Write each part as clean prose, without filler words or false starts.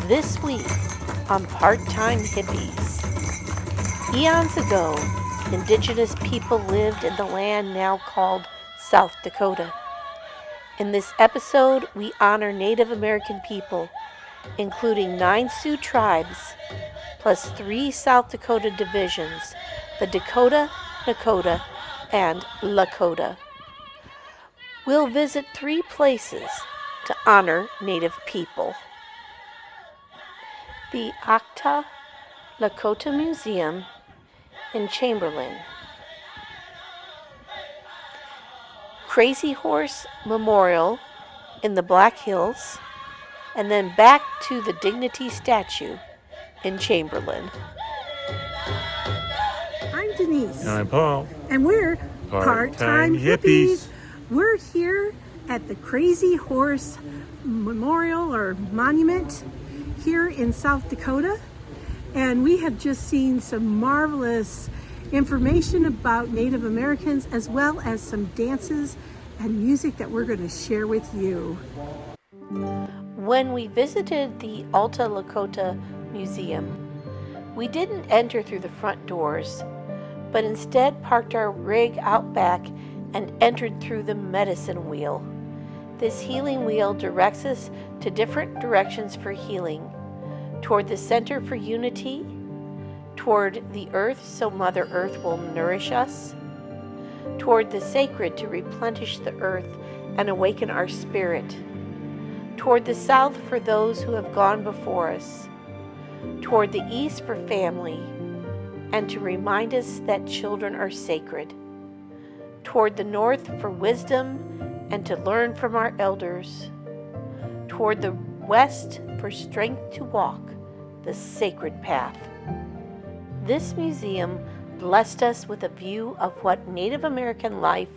This week on Part-Time Hippies. Eons ago, indigenous people lived in the land now called South Dakota. In this episode, we honor Native American people, including 9 Sioux tribes, plus 3 South Dakota divisions, the Dakota, Nakota, and Lakota. We'll visit 3 places to honor Native people. The Akta Lakotamuseum in Chamberlain, Crazyhorsememorial in the Black Hills, and then back to the Dignitystatue in Chamberlain. I'm Denise. And I'm Paul. And we're Part-Time Hippies. We're here at the Crazy Horse Memorial or Monument here in South Dakota. And we have just seen some marvelous information about Native Americans as well as some dances and music that we're going to share with you. When we visited the Alta Lakota Museum, we didn't enter through the front doors, but instead parked our rig out back and entered through the medicine wheel. This healing wheel directs us to different directions for healing, toward the center for unity, toward the earth so Mother Earth will nourish us, toward the sacred to replenish the earth and awaken our spirit, toward the south for those who have gone before us, toward the east for family, and to remind us that children are sacred, toward the north for wisdom and to learn from our elders, toward the west for strength to walk the sacred path. This museum blessed us with a view of what Native American life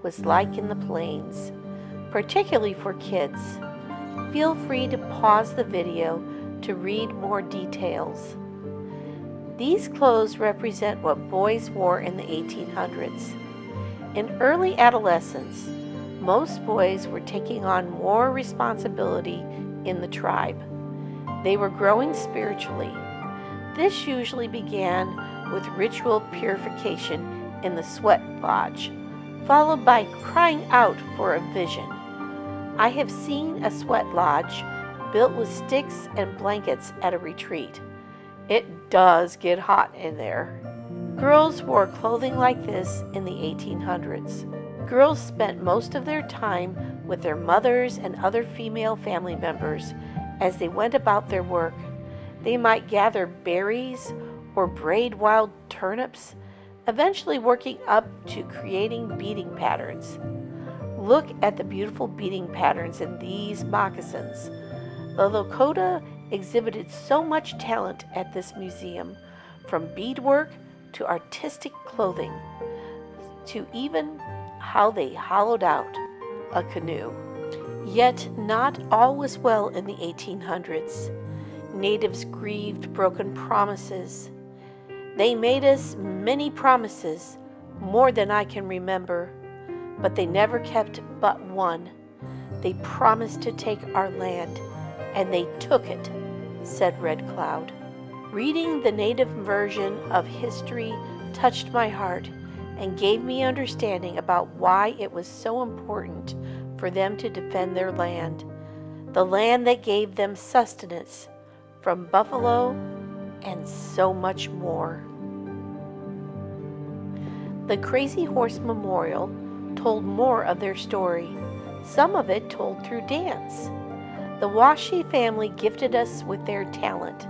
was like in the plains, particularly for kids. Feel free to pause the video to read more details. These clothes represent what boys wore in the 1800s. In early adolescence, most boys were taking on more responsibility in the tribe. They were growing spiritually. This usually began with ritual purification in the sweat lodge, followed by crying out for a vision. I have seen a sweat lodge built with sticks and blankets at a retreat. It does get hot in there. Girls wore clothing like this in the 1800s. Girls spent most of their time with their mothers and other female family members as they went about their work. They might gather berries or braid wild turnips, eventually working up to creating beading patterns. Look at the beautiful beading patterns in these moccasins. The Lakota exhibited so much talent at this museum, from beadwork to artistic clothing, to even how they hollowed out a canoe. Yet not all was well in the 1800s. Natives grieved broken promises. They made us many promises, more than I can remember, but they never kept but one. They promised to take our land, and they took it, said Red Cloud. Reading the Native version of history touched my heart and gave me understanding about why it was so important for them to defend their land, the land that gave them sustenance from buffalo and so much more. The Crazy Horse Memorial told more of their story, some of it told through dance. The Washee family gifted us with their talent.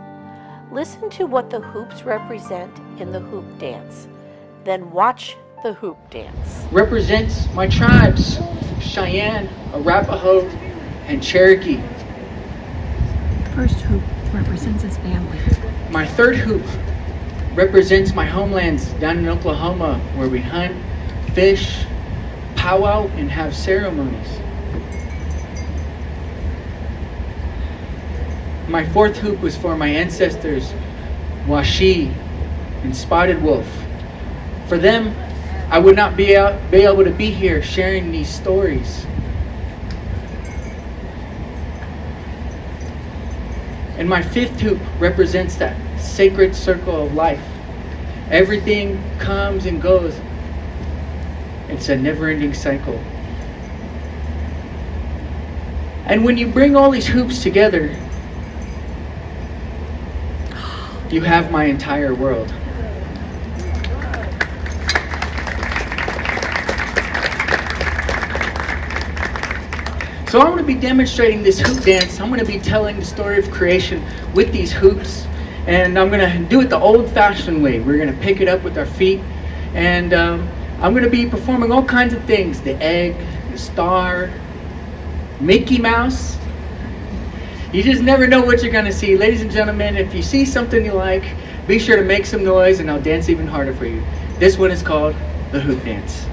Listen to what the hoops represent in the hoop dance, then watch the hoop dance. Represents my tribes, Cheyenne, Arapaho, and Cherokee. First hoop represents his family. My third hoop represents my homelands down in Oklahoma, where we hunt, fish, powwow, and have ceremonies. My fourth hoop was for my ancestors, Washee and Spotted Wolf. For them, I would not be able to be here sharing these stories. And my fifth hoop represents that sacred circle of life. Everything comes and goes. It's a never-ending cycle. And when you bring all these hoops together, you have my entire world. So I'm going to be demonstrating this hoop dance. I'm going to be telling the story of creation with these hoops. And I'm going to do it the old-fashioned way. We're going to pick it up with our feet. And I'm going to be performing all kinds of things. The egg, the star, Mickey Mouse. You just never know what you're going to see. Ladies and gentlemen, if you see something you like, be sure to make some noise and I'll dance even harder for you. This one is called the hoop dance.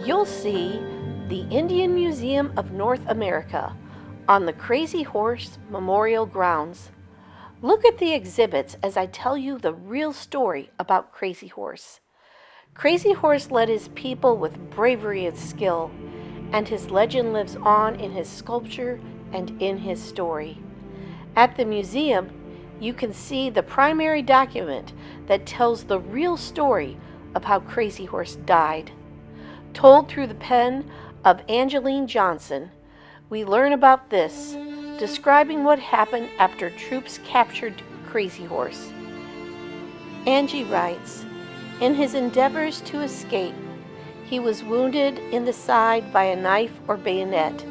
You'll see the Indian Museum of North America on the Crazy Horse Memorial grounds. Look at the exhibits as I tell you the real story about Crazy Horse. Crazy Horse led his people with bravery and skill, and his legend lives on in his sculpture and in his story. At the museum, you can see the primary document that tells the real story of how Crazy Horse died. Told through the pen of Angeline Johnson, we learn about this, describing what happened after troops captured Crazy Horse. Angie writes, in his endeavors to escape, he was wounded in the side by a knife or bayonet.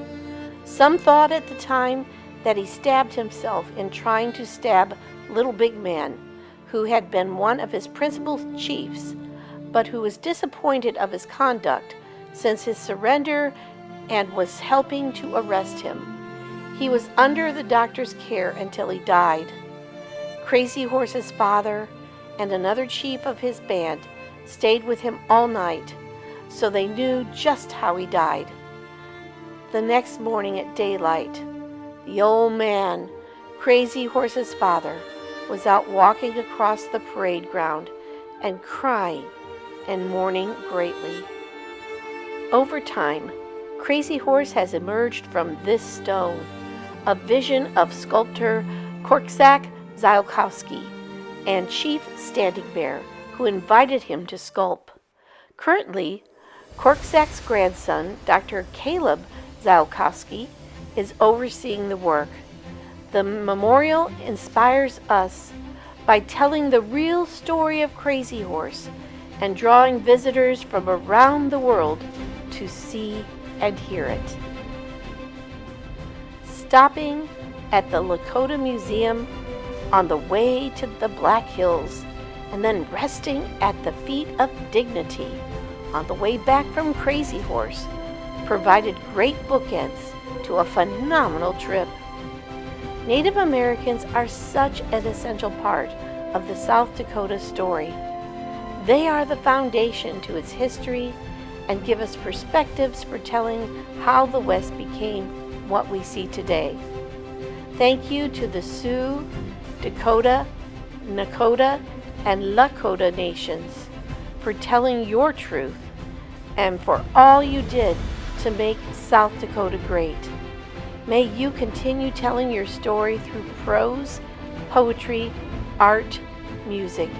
Some thought at the time that he stabbed himself in trying to stab Little Big Man, who had been one of his principal chiefs, but who was disappointed of his conduct since his surrender and was helping to arrest him. He was under the doctor's care until he died. Crazy Horse's father and another chief of his band stayed with him all night, so they knew just how he died. The next morning at daylight, the old man, Crazy Horse's father, was out walking across the parade ground and crying and mourning greatly. Over time, Crazy Horse has emerged from this stone, a vision of sculptor Korczak Ziolkowski and Chief Standing Bear, who invited him to sculpt. Currently, Korczak's grandson, Dr. Caleb Ziolkowski, is overseeing the work. The memorial inspires us by telling the real story of Crazy Horse and drawing visitors from around the world to see and hear it. Stopping at the Lakota Museum on the way to the Black Hills, and then resting at the feet of Dignity on the way back from Crazy Horse provided great bookends to a phenomenal trip. Native Americans are such an essential part of the South Dakota story. They are the foundation to its history and give us perspectives for telling how the West became what we see today. Thank you to the Sioux, Dakota, Nakota, and Lakota nations for telling your truth and for all you did to make South Dakota great. May you continue telling your story through prose, poetry, art, music,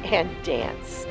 and dance.